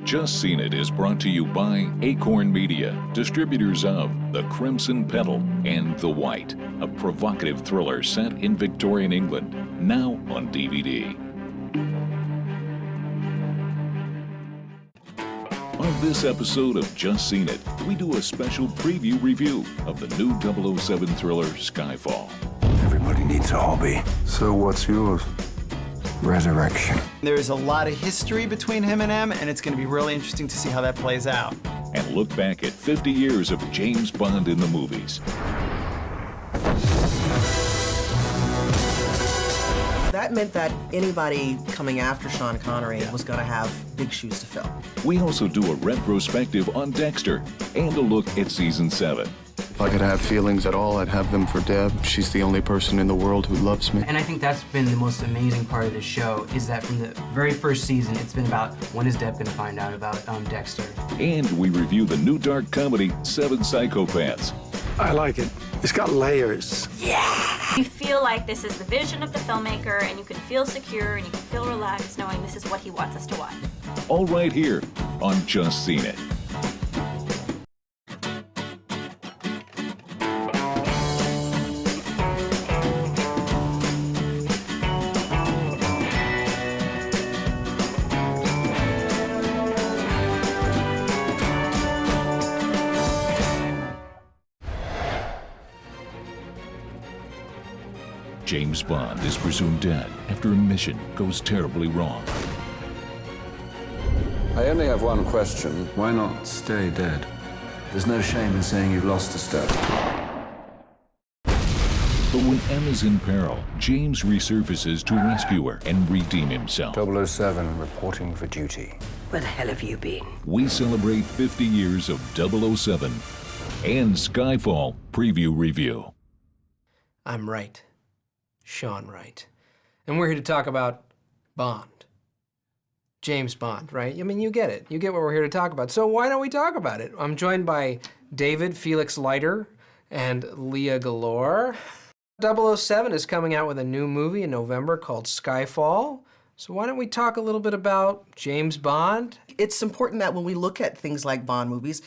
Just Seen It is brought to you by Acorn Media, distributors of The Crimson Petal and The White, a provocative thriller set in Victorian England, now on DVD. On this episode of Just Seen It, we do a special preview review of the new 007 thriller Skyfall. Everybody needs a hobby. So what's yours? Resurrection. There's a lot of history between him and M, and it's going to be really interesting to see how that plays out. And look back at 50 years of James Bond in the movies. That meant that anybody coming after Sean Connery was going to have big shoes to fill. We also do a retrospective on Dexter and a look at season 7. If I could have feelings at all, I'd have them for Deb. She's the only person in the world who loves me. And I think that's been the most amazing part of the show, is that from the very first season, it's been about when is Deb going to find out about Dexter. And we review the new dark comedy, 7 Psychopaths. I like it. It's got layers. You feel like this is the vision of the filmmaker, and you can feel secure and you can feel relaxed knowing this is what he wants us to watch. All right here on Just Seen It. James Bond is presumed dead after a mission goes terribly wrong. I only have one question. Why not stay dead? There's no shame in saying you've lost a step. But when M is in peril, James resurfaces to rescue her and redeem himself. 007 reporting for duty. Where the hell have you been? We celebrate 50 years of 007 and Skyfall preview review. I'm Wright. Sean Wright. And we're here to talk about Bond. James Bond, right? I mean, you get it. You get what we're here to talk about. So why don't we talk about it? I'm joined by David Felix Leiter and Leah Galore. 007 is coming out with a new movie in November called Skyfall. So why don't we talk a little bit about James Bond? It's important that when we look at things like Bond movies,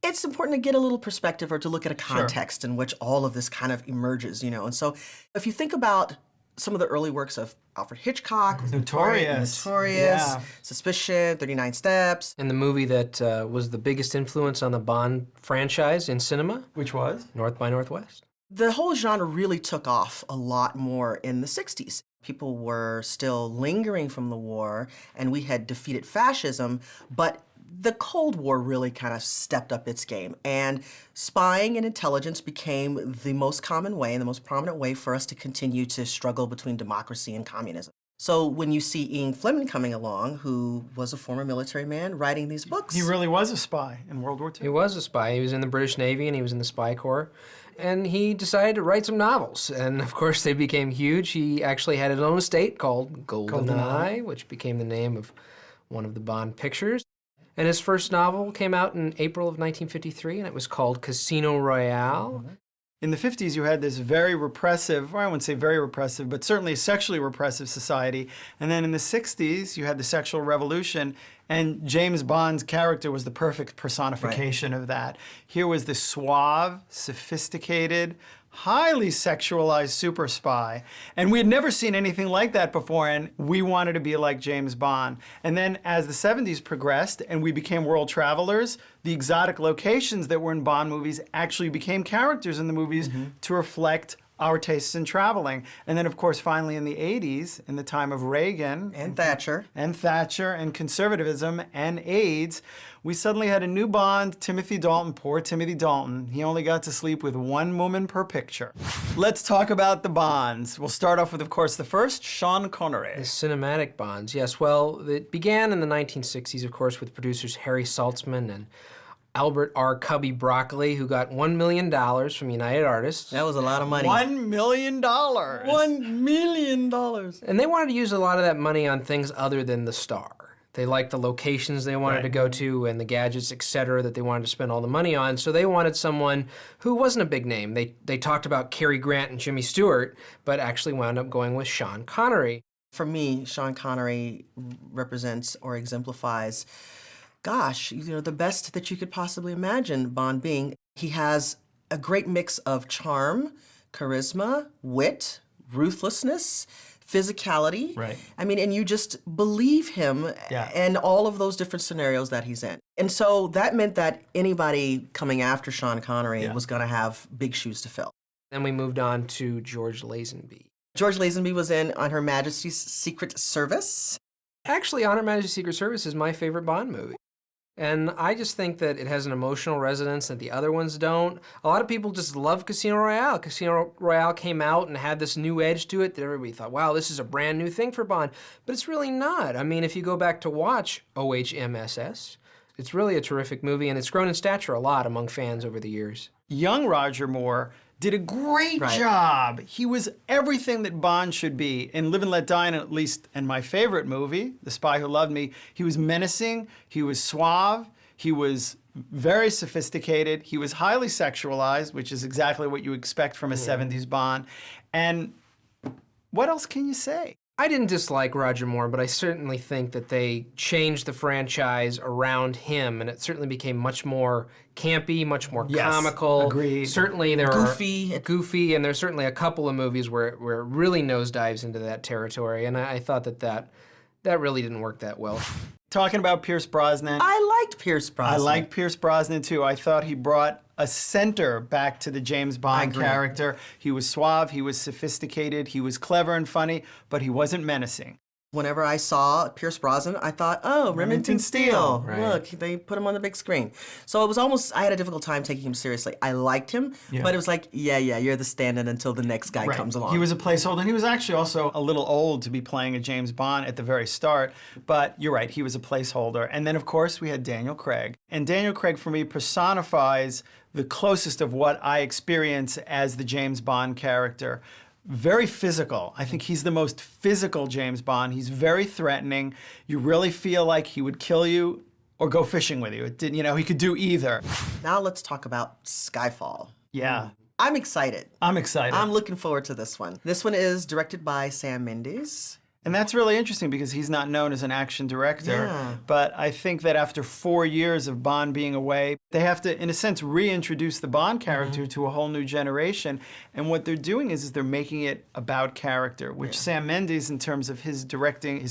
it's important to get a little perspective or to look at a context in which all of this kind of emerges, you know. And so if you think about some of the early works of Alfred Hitchcock, Notorious. Yeah. Suspicion, 39 Steps. And the movie that was the biggest influence on the Bond franchise in cinema? Which was? North by Northwest. The whole genre really took off a lot more in the 60s. People were still lingering from the war, and we had defeated fascism, but the Cold War really kind of stepped up its game, and spying and intelligence became the most common way and the most prominent way for us to continue to struggle between democracy and communism. So when you see Ian Fleming coming along, who was a former military man writing these books. He really was a spy in World War II. He was a spy. He was in the British Navy and he was in the Spy Corps. And he decided to write some novels. And of course they became huge. He actually had his own estate called GoldenEye, which became the name of one of the Bond pictures. And his first novel came out in April of 1953, and it was called Casino Royale. In the 50s, you had this very repressive, or I wouldn't say very repressive, but certainly a sexually repressive society. And then in the 60s, you had the sexual revolution, and James Bond's character was the perfect personification of that. Here was this suave, sophisticated, highly sexualized super spy. And we had never seen anything like that before, and we wanted to be like James Bond. And then as the 70s progressed and we became world travelers, the exotic locations that were in Bond movies actually became characters in the movies to reflect our tastes in traveling. And then, of course, finally in the 80s, in the time of Reagan And Thatcher. and conservatism and AIDS, we suddenly had a new Bond, Timothy Dalton. Poor Timothy Dalton. He only got to sleep with one woman per picture. Let's talk about the Bonds. We'll start off with, of course, the first, Sean Connery. The cinematic Bonds, yes. Well, it began in the 1960s, of course, with producers Harry Saltzman and Albert R. Cubby Broccoli, who got $1 million from United Artists. That was a lot of money. $1 million. $1 million. And they wanted to use a lot of that money on things other than the star. They liked the locations they wanted to go to and the gadgets, etc., that they wanted to spend all the money on. So they wanted someone who wasn't a big name. They talked about Cary Grant and Jimmy Stewart, but actually wound up going with Sean Connery. For me, Sean Connery represents or exemplifies, gosh, the best that you could possibly imagine Bond being. He has a great mix of charm, charisma, wit, ruthlessness, physicality. Right. I mean, and you just believe him in all of those different scenarios that he's in. And so that meant that anybody coming after Sean Connery was going to have big shoes to fill. Then we moved on to George Lazenby. George Lazenby was in On Her Majesty's Secret Service. Actually, On Her Majesty's Secret Service is my favorite Bond movie. And I just think that it has an emotional resonance that the other ones don't. A lot of people just love Casino Royale. Casino Royale came out and had this new edge to it that everybody thought, wow, this is a brand new thing for Bond. But it's really not. I mean, if you go back to watch OHMSS, it's really a terrific movie, and it's grown in stature a lot among fans over the years. Young Roger Moore did a great job. He was everything that Bond should be. In Live and Let Die, and at least in my favorite movie, The Spy Who Loved Me, he was menacing, he was suave, he was very sophisticated, he was highly sexualized, which is exactly what you expect from a 70s Bond. And what else can you say? I didn't dislike Roger Moore, but I certainly think that they changed the franchise around him, and it certainly became much more campy, much more comical. Agreed. Certainly there Goofy. are goofy, and there's certainly a couple of movies where it really nosedives into that territory, and I thought that really didn't work that well. Talking about Pierce Brosnan. I liked Pierce Brosnan. I liked Pierce Brosnan too. I thought he brought a center back to the James Bond character. He was suave, he was sophisticated, he was clever and funny, but he wasn't menacing. Whenever I saw Pierce Brosnan, I thought, oh, Remington Steele. Right. Look, they put him on the big screen. So it was almost, I had a difficult time taking him seriously. I liked him, but it was like, yeah, you're the stand-in until the next guy comes along. He was a placeholder, and he was actually also a little old to be playing a James Bond at the very start, but you're right, he was a placeholder. And then, of course, we had Daniel Craig. And Daniel Craig, for me, personifies the closest of what I experience as the James Bond character. Very physical. I think he's the most physical James Bond. He's very threatening. You really feel like he would kill you or go fishing with you. It didn't, he could do either. Now let's talk about Skyfall. Yeah. I'm excited. I'm excited. I'm looking forward to this one. This one is directed by Sam Mendes. And that's really interesting because he's not known as an action director. Yeah. But I think that after 4 years of Bond being away, they have to, in a sense, reintroduce the Bond character to a whole new generation. And what they're doing is they're making it about character, which Sam Mendes, in terms of his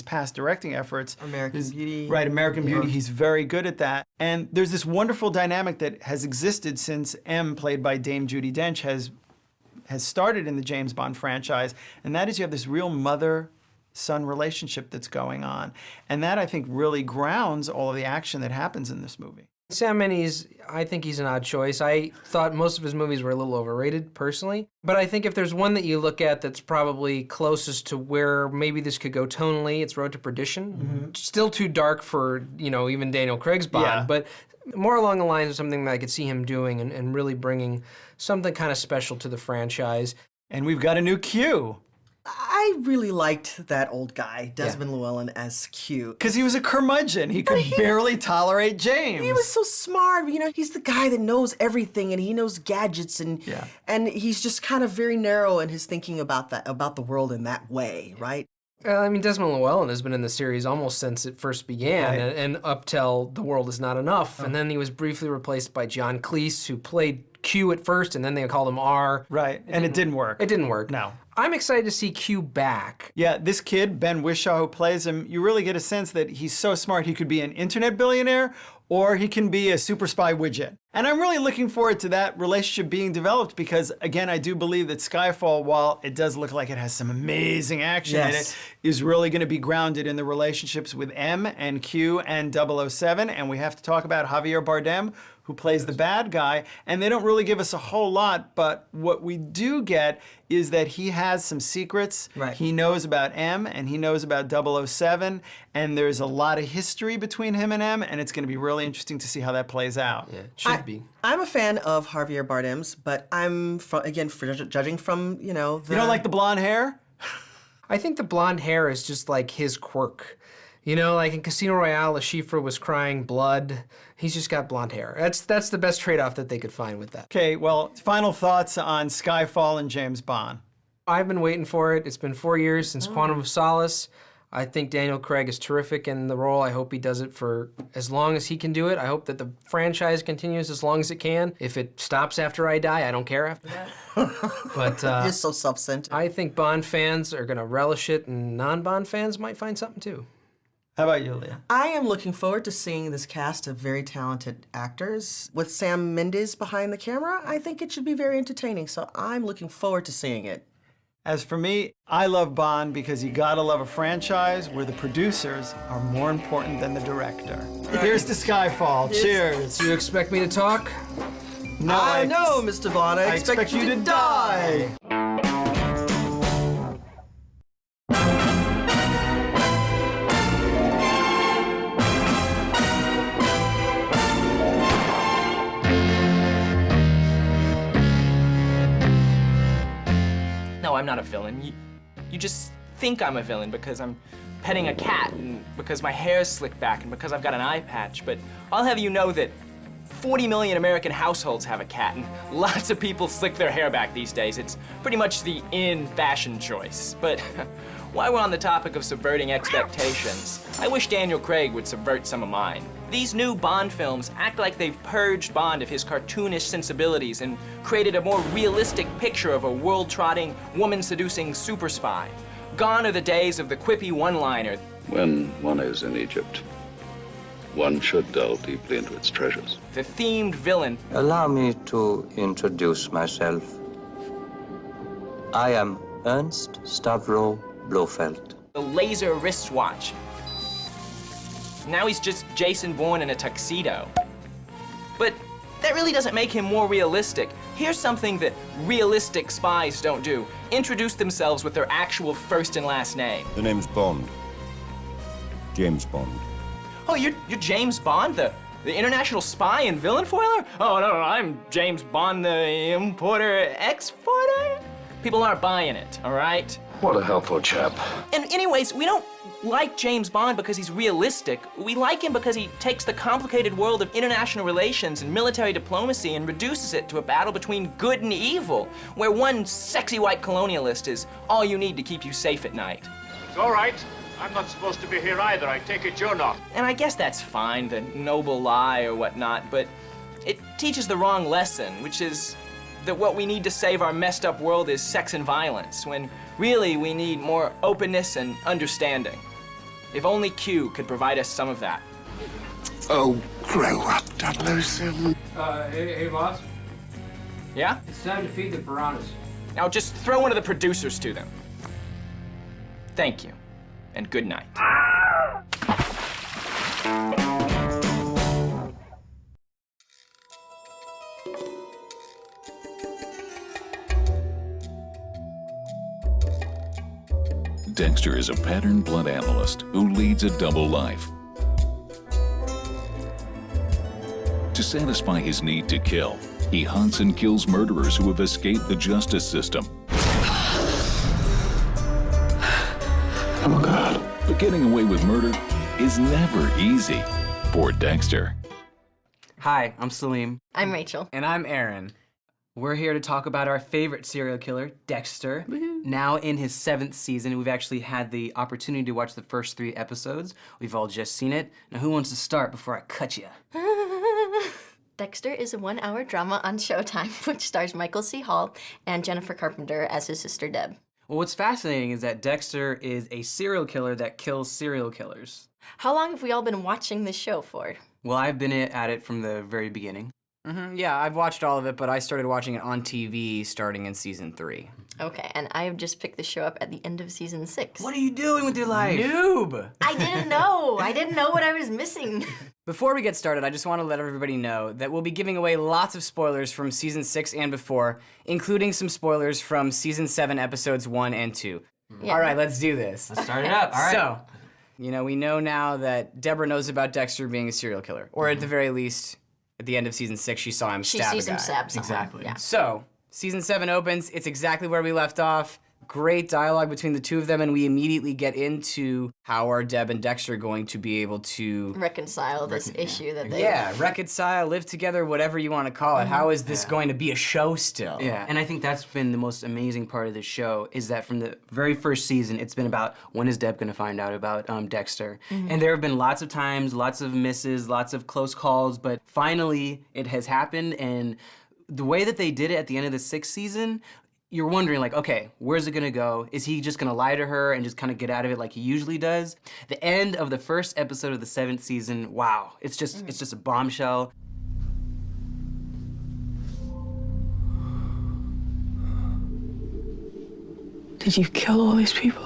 past directing efforts. American Beauty. Right, American Beauty, he's very good at that. And there's this wonderful dynamic that has existed since M, played by Dame Judi Dench, has started in the James Bond franchise. And that is you have this real mother-son relationship that's going on. And that, I think, really grounds all of the action that happens in this movie. Sam Mendes, I think he's an odd choice. I thought most of his movies were a little overrated, personally. But I think if there's one that you look at that's probably closest to where maybe this could go tonally, it's Road to Perdition. Still too dark for, even Daniel Craig's Bond, but more along the lines of something that I could see him doing and really bringing something kind of special to the franchise. And we've got a new Q. I really liked that old guy, Desmond Llewellyn, as Q. Because he was a curmudgeon. He could barely tolerate James. He was so smart. He's the guy that knows everything, and he knows gadgets, and he's just kind of very narrow in his thinking about the world in that way, right? Desmond Llewellyn has been in the series almost since it first began, and up till The World Is Not Enough. And then he was briefly replaced by John Cleese, who played Q at first, and then they called him R. Right, and it didn't work. It didn't work. No. I'm excited to see Q back. Yeah, this kid, Ben Whishaw, who plays him, you really get a sense that he's so smart he could be an internet billionaire or he can be a super spy widget. And I'm really looking forward to that relationship being developed because, again, I do believe that Skyfall, while it does look like it has some amazing action in it, is really going to be grounded in the relationships with M and Q and 007. And we have to talk about Javier Bardem, who plays the bad guy, and they don't really give us a whole lot, but what we do get is that he has some secrets. Right. He knows about M, and he knows about 007, and there's a lot of history between him and M, and it's going to be really interesting to see how that plays out. Yeah, it should be. I'm a fan of Javier Bardem's, but I'm, judging from, You don't like the blonde hair? I think the blonde hair is just like his quirk. Like in Casino Royale, Le Chiffre was crying blood. He's just got blonde hair. That's the best trade-off that they could find with that. Okay, well, final thoughts on Skyfall and James Bond. I've been waiting for it. It's been 4 years since Quantum of Solace. I think Daniel Craig is terrific in the role. I hope he does it for as long as he can do it. I hope that the franchise continues as long as it can. If it stops after I die, I don't care after that. But You're so self-centered. I think Bond fans are gonna relish it, and non-Bond fans might find something too. How about you, Leah? I am looking forward to seeing this cast of very talented actors. With Sam Mendes behind the camera, I think it should be very entertaining, so I'm looking forward to seeing it. As for me, I love Bond because you gotta love a franchise where the producers are more important than the director. Here's to Skyfall. Cheers. Do you expect me to talk? No, I know, Mr. Bond. I expect you to die. No, I'm not a villain. You just think I'm a villain because I'm petting a cat and because my hair's slicked back and because I've got an eye patch, but I'll have you know that 40 million American households have a cat and lots of people slick their hair back these days. It's pretty much the in fashion choice. But while we're on the topic of subverting expectations, I wish Daniel Craig would subvert some of mine. These new Bond films act like they've purged Bond of his cartoonish sensibilities and created a more realistic picture of a world-trotting, woman-seducing super spy. Gone are the days of the quippy one-liner. When one is in Egypt, one should delve deeply into its treasures. The themed villain. Allow me to introduce myself. I am Ernst Stavro Blofeld. The laser wristwatch. Now he's just Jason Bourne in a tuxedo. But that really doesn't make him more realistic. Here's something that realistic spies don't do. Introduce themselves with their actual first and last name. The name's Bond. James Bond. Oh, you're James Bond, the international spy and villain foiler? Oh, no, I'm James Bond, the importer, exporter? People aren't buying it, all right? What a helpful chap. And anyways, we don't like James Bond because he's realistic. We like him because he takes the complicated world of international relations and military diplomacy and reduces it to a battle between good and evil, where one sexy white colonialist is all you need to keep you safe at night. It's all right. I'm not supposed to be here either. I take it you're not. And I guess that's fine, the noble lie or whatnot, but it teaches the wrong lesson, which is that what we need to save our messed up world is sex and violence, when really we need more openness and understanding. If only Q could provide us some of that. Oh, grow up, 007. Hey, boss. Yeah? It's time to feed the piranhas. Now just throw one of the producers to them. Thank you, and good night. Dexter is a pattern blood analyst who leads a double life. To satisfy his need to kill, he hunts and kills murderers who have escaped the justice system. Oh, God. But getting away with murder is never easy for Dexter. Hi, I'm Salim. I'm Rachel. And I'm Aaron. We're here to talk about our favorite serial killer, Dexter. Now in his 7th season. We've actually had the opportunity to watch the first 3 episodes. We've all just seen it. Now who wants to start before I cut you? Dexter is a 1-hour drama on Showtime, which stars Michael C. Hall and Jennifer Carpenter as his sister Deb. Well, what's fascinating is that Dexter is a serial killer that kills serial killers. How long have we all been watching this show for? Well, I've been at it from the very beginning. Yeah, I've watched all of it, but I started watching it on TV starting in season 3. Okay, and I've just picked the show up at the end of season 6. What are you doing with your life? Noob! I didn't know. I didn't know what I was missing. Before we get started, I just want to let everybody know that we'll be giving away lots of spoilers from season 6 and before, including some spoilers from season 7 episodes 1 and 2. Yeah. All right, let's do this. Let's start it up. All right. So, you know, we know now that Deborah knows about Dexter being a serial killer, or at the very least, at the end of season 6, she saw him stab a guy. She sees him stab someone. Exactly. Yeah. So, season 7 opens, it's exactly where we left off. great dialogue between the two of them, and we immediately get into how are Deb and Dexter going to be able to reconcile this issue that they... Yeah, reconcile, live together, whatever you want to call it. How is this going to be a show still? Yeah, and I think that's been the most amazing part of the show, is that from the very first season, it's been about when is Deb gonna find out about Dexter. And there have been lots of times, lots of misses, lots of close calls, but finally it has happened, and the way that they did it at the end of the 6th season, you're wondering, like, okay, where's it gonna go? Is he just gonna lie to her and just kind of get out of it like he usually does? The end of the 1st episode of the 7th season, wow, it's just a bombshell. Did you kill all these people?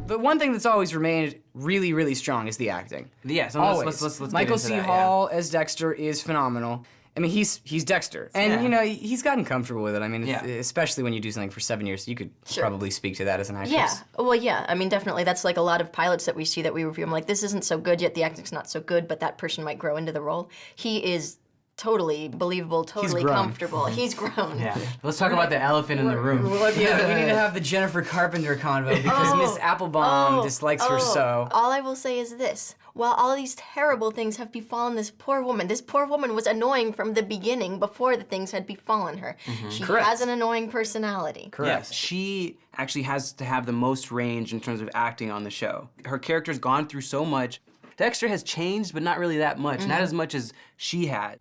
The one thing that's always remained really, really strong is the acting. Yeah, so always. let's Michael get C. into that, Hall as Dexter is phenomenal. I mean, he's Dexter, and you know, he's gotten comfortable with it. I mean, especially when you do something for 7 years, you could probably speak to that as an actress. Yeah, well, yeah, I mean, definitely. That's like a lot of pilots that we see that we review. I'm like, this isn't so good yet, the acting's not so good, but that person might grow into the role. He is totally believable, totally comfortable. He's grown. Yeah. Let's talk about the elephant in the room. Yeah, we need to have the Jennifer Carpenter convo because Miss Applebaum dislikes her so. All I will say is this. While all these terrible things have befallen this poor woman was annoying from the beginning before the things had befallen her. She has an annoying personality. Yes, she actually has to have the most range in terms of acting on the show. Her character's gone through so much. Dexter has changed, but not really that much. Not as much as she had.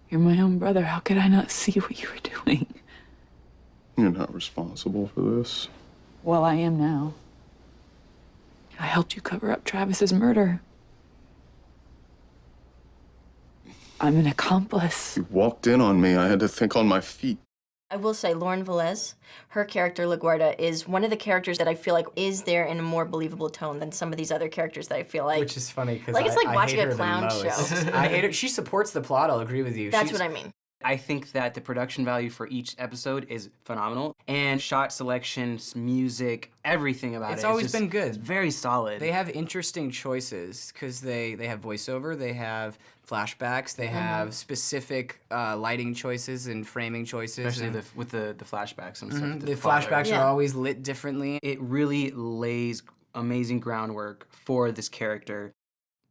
You're my own brother. How could I not see what you were doing? You're not responsible for this. Well, I am now. I helped you cover up Travis's murder. I'm an accomplice. You walked in on me. I had to think on my feet. I will say Lauren Velez, her character LaGuardia, is one of the characters that I feel like is there in a more believable tone than some of these other characters that I feel like... Which is funny because like, it's like watching hate her a clown the most. show. I hate her. She supports the plot, I'll agree with you. That's what I mean. I think that the production value for each episode is phenomenal. And shot selection, music, everything about It's it. always been good. It's very solid. They have interesting choices because they have voiceover, they have flashbacks, they have specific lighting choices and framing choices. Especially with the flashbacks and stuff. The flashbacks are always lit differently. It really lays amazing groundwork for this character.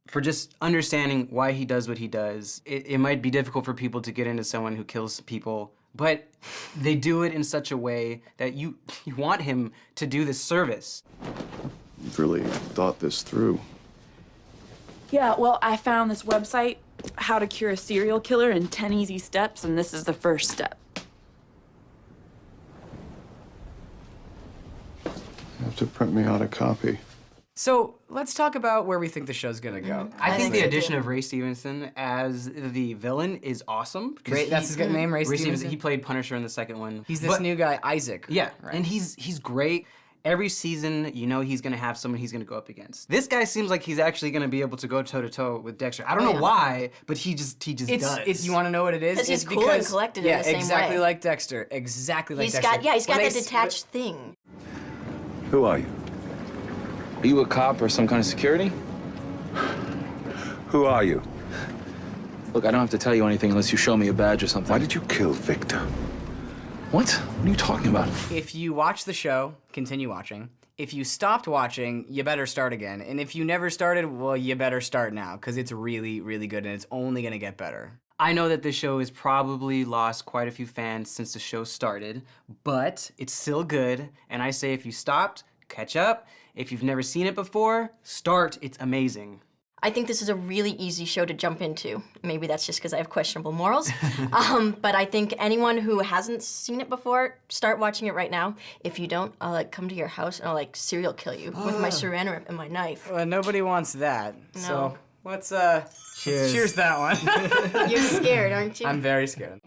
For just understanding why he does what he does. It might be difficult for people to get into someone who kills people, but they do it in such a way that you want him to do this service. You've really thought this through. Yeah, well, I found this website, How to Cure a Serial Killer in 10 Easy Steps, and this is the first step. You have to print me out a copy. So let's talk about where we think the show's gonna go. I think the addition of Ray Stevenson as the villain is awesome. That's his good name, Ray Stevenson? He played Punisher in the 2nd one. He's this new guy, Isaac. Yeah, and he's great. Every season, you know he's gonna have someone he's gonna go up against. This guy seems like he's actually gonna be able to go toe-to-toe with Dexter. I don't know why, but he just does. You wanna know what it is? Because he's cool and collected in the same way. exactly like Dexter. Exactly like Dexter. He's got that detached thing. Who are you? Are you a cop or some kind of security? Who are you? Look, I don't have to tell you anything unless you show me a badge or something. Why did you kill Victor? What? What are you talking about? If you watch the show, continue watching. If you stopped watching, you better start again. And if you never started, well, you better start now, because it's really, really good, and it's only gonna get better. I know that this show has probably lost quite a few fans since the show started, but it's still good, and I say if you stopped, catch up. If you've never seen it before, start. It's amazing. I think this is a really easy show to jump into. Maybe that's just because I have questionable morals. But I think anyone who hasn't seen it before, start watching it right now. If you don't, I'll come to your house and I'll serial kill you with my saran wrap and my knife. Well, nobody wants that. No. So let's cheers. Cheers that one. You're scared, aren't you? I'm very scared.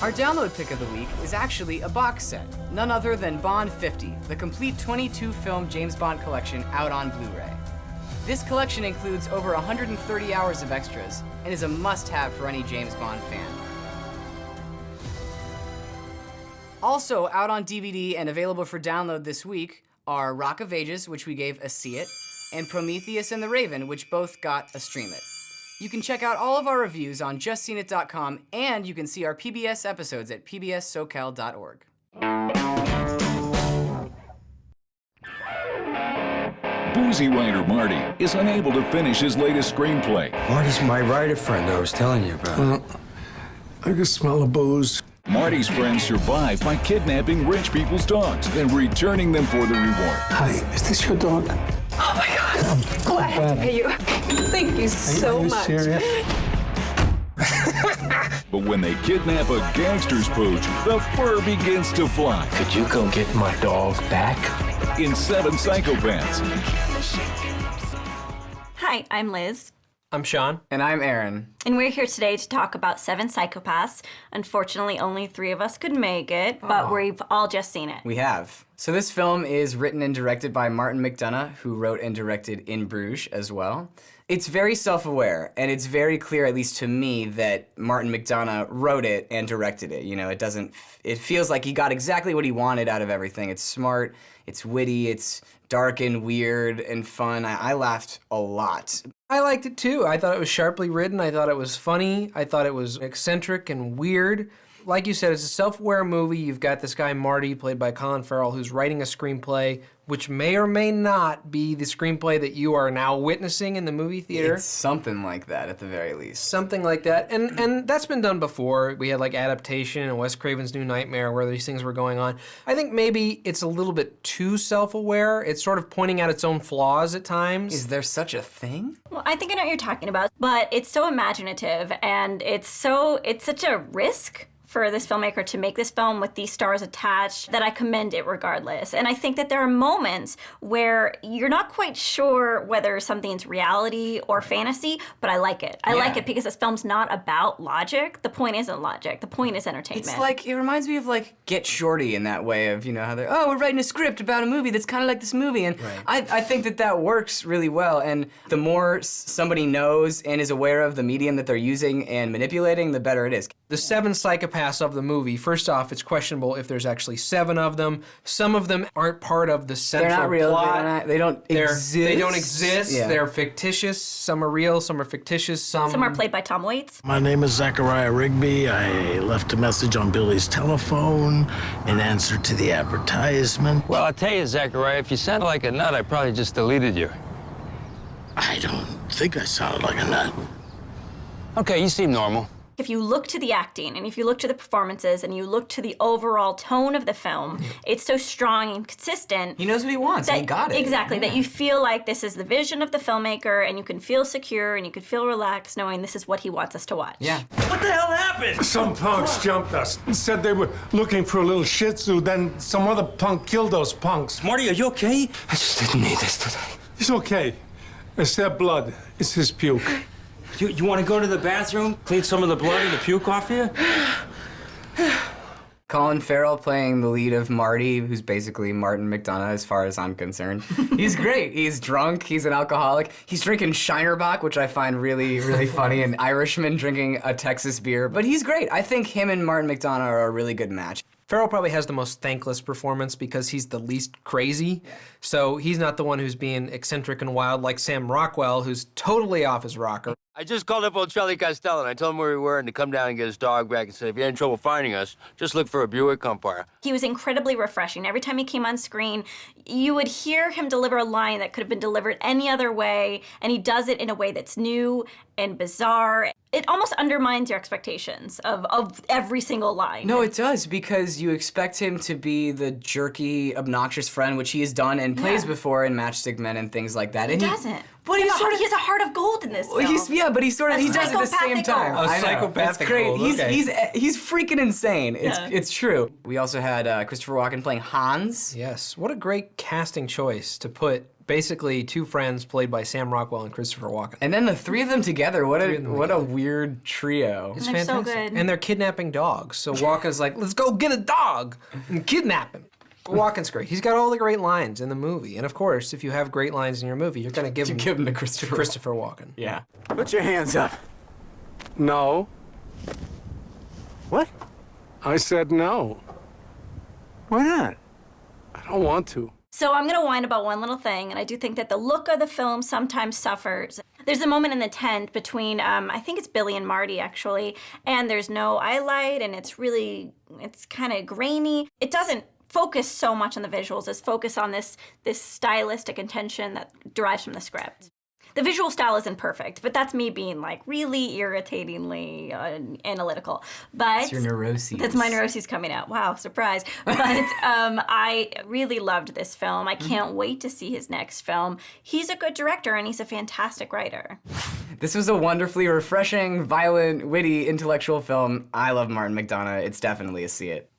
Our download pick of the week is actually a box set, none other than Bond 50, the complete 22-film James Bond collection out on Blu-ray. This collection includes over 130 hours of extras and is a must-have for any James Bond fan. Also out on DVD and available for download this week are Rock of Ages, which we gave a See It, and Prometheus and the Raven, which both got a Stream It. You can check out all of our reviews on justseenit.com, and you can see our PBS episodes at pbssocal.org. Boozy writer Marty is unable to finish his latest screenplay. Marty's my writer friend I was telling you about. Well, I can smell the booze. Marty's friends survive by kidnapping rich people's dogs and returning them for the reward. Hi, is this your dog? Oh my God. Oh, I have to pay you. Thank you so Are you much. serious? But when they kidnap a gangster's pooch, the fur begins to fly. Could you go get my dog back? In 7 Psychopaths. Hi, I'm Liz. I'm Sean. And I'm Aaron. And we're here today to talk about 7 Psychopaths. Unfortunately, only 3 of us could make it, but we've all just seen it. We have. So this film is written and directed by Martin McDonagh, who wrote and directed In Bruges as well. It's very self-aware, and it's very clear, at least to me, that Martin McDonagh wrote it and directed it. You know, it feels like he got exactly what he wanted out of everything. It's smart, it's witty, it's dark and weird and fun. I laughed a lot. I liked it too. I thought it was sharply written. I thought it was funny. I thought it was eccentric and weird. Like you said, it's a self-aware movie. You've got this guy, Marty, played by Colin Farrell, who's writing a screenplay, which may or may not be the screenplay that you are now witnessing in the movie theater. It's something like that, at the very least. Something like that. And that's been done before. We had like Adaptation and Wes Craven's New Nightmare where these things were going on. I think maybe it's a little bit too self-aware. It's sort of pointing out its own flaws at times. Is there such a thing? Well, I think I know what you're talking about, but it's so imaginative and it's such a risk for this filmmaker to make this film with these stars attached that I commend it regardless. And I think that there are moments where you're not quite sure whether something's reality or fantasy, but I like it. I like it because this film's not about logic. The point isn't logic. The point is entertainment. It's like, it reminds me of like Get Shorty in that way of, you know, how they're, oh, we're writing a script about a movie that's kind of like this movie. And I think that works really well. And the more somebody knows and is aware of the medium that they're using and manipulating, the better it is. The 7 Psychopaths of the movie, first off, it's questionable if there's actually 7 of them. Some of them aren't part of the central They're not real. plot. They don't exist. They don't exist. Yeah. They're fictitious. Some are real, some are fictitious, Some are played by Tom Waits. My name is Zachariah Rigby. I left a message on Billy's telephone in answer to the advertisement. Well, I'll tell you, Zachariah, if you sounded like a nut, I probably just deleted you. I don't think I sounded like a nut. Okay, you seem normal. If you look to the acting and if you look to the performances and you look to the overall tone of the film, it's so strong and consistent. He knows what he wants, and he got it. Exactly, that you feel like this is the vision of the filmmaker and you can feel secure and you can feel relaxed knowing this is what he wants us to watch. Yeah. What the hell happened? Some punks jumped us. Said they were looking for a little Shih Tzu. Then some other punk killed those punks. Marty, are you okay? I just didn't need this today. He's okay. It's their blood. It's his puke. You want to go to the bathroom, clean some of the blood and the puke off you? Colin Farrell playing the lead of Marty, who's basically Martin McDonagh as far as I'm concerned. He's great. He's drunk, he's an alcoholic. He's drinking Shinerbach, which I find really, really funny, an Irishman drinking a Texas beer. But he's great. I think him and Martin McDonagh are a really good match. Farrell probably has the most thankless performance because he's the least crazy. So he's not the one who's being eccentric and wild like Sam Rockwell, who's totally off his rocker. I just called up old Charlie Costello, and I told him where we were and to come down and get his dog back and said, if you're in trouble finding us, just look for a Buick umpire. He was incredibly refreshing. Every time he came on screen, you would hear him deliver a line that could have been delivered any other way, and he does it in a way that's new and bizarre. It almost undermines your expectations of every single line. No, it does, because you expect him to be the jerky, obnoxious friend, which he has done and plays before in Matchstick Men and things like that. He And doesn't. But he he has a heart of gold in this film. But he does it at the same time. Gold. I know. Psychopathic It's great. gold, He's freaking insane. Yeah. It's true. We also had Christopher Walken playing Hans. Yes, what a great casting choice to put basically 2 friends played by Sam Rockwell and Christopher Walken. And then the 3 of them together, what a weird trio. It's And they're fantastic. so good. And they're kidnapping dogs. So Walken's like, let's go get a dog and kidnap him. Walken's great. He's got all the great lines in the movie. And of course, if you have great lines in your movie, you're going to give them to Christopher Walken. Yeah. Put your hands up. No. What? I said no. Why not? I don't want to. So I'm going to whine about one little thing, and I do think that the look of the film sometimes suffers. There's a moment in the tent between, I think it's Billy and Marty, actually, and there's no eye light, and it's kind of grainy. It doesn't focus so much on the visuals as focus on this stylistic intention that derives from the script. The visual style isn't perfect, but that's me being like really irritatingly analytical. But That's your neuroses. That's my neuroses coming out. Wow, surprise. But I really loved this film. I can't wait to see his next film. He's a good director and he's a fantastic writer. This was a wonderfully refreshing, violent, witty, intellectual film. I love Martin McDonagh. It's definitely a see it.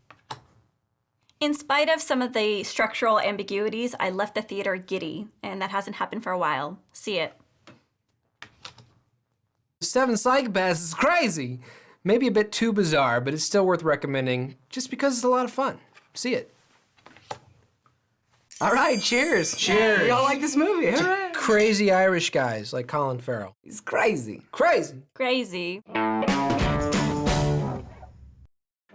In spite of some of the structural ambiguities, I left the theater giddy, and that hasn't happened for a while. See it. Seven Psychopaths is crazy. Maybe a bit too bizarre, but it's still worth recommending just because it's a lot of fun. See it. All right, cheers. Cheers. We all like this movie. Hooray. Crazy Irish guys like Colin Farrell. He's crazy. Crazy. Crazy.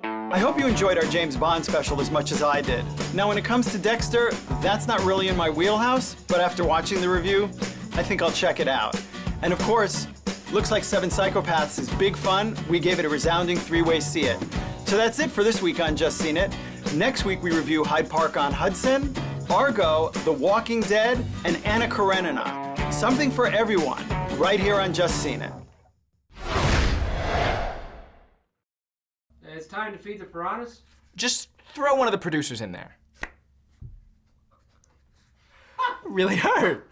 I hope you enjoyed our James Bond special as much as I did. Now, when it comes to Dexter, that's not really in my wheelhouse, but after watching the review, I think I'll check it out. And of course, looks like Seven Psychopaths is big fun. We gave it a resounding 3-way see it. So that's it for this week on Just Seen It. Next week, we review Hyde Park on Hudson, Argo, The Walking Dead, and Anna Karenina. Something for everyone, right here on Just Seen It. It's time to feed the piranhas? Just throw one of the producers in there. Really hurt.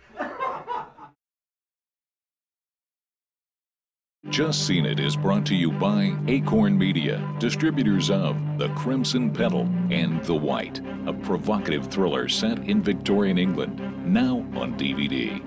Just Seen It is brought to you by Acorn Media, distributors of The Crimson Petal and The White, a provocative thriller set in Victorian England, now on DVD.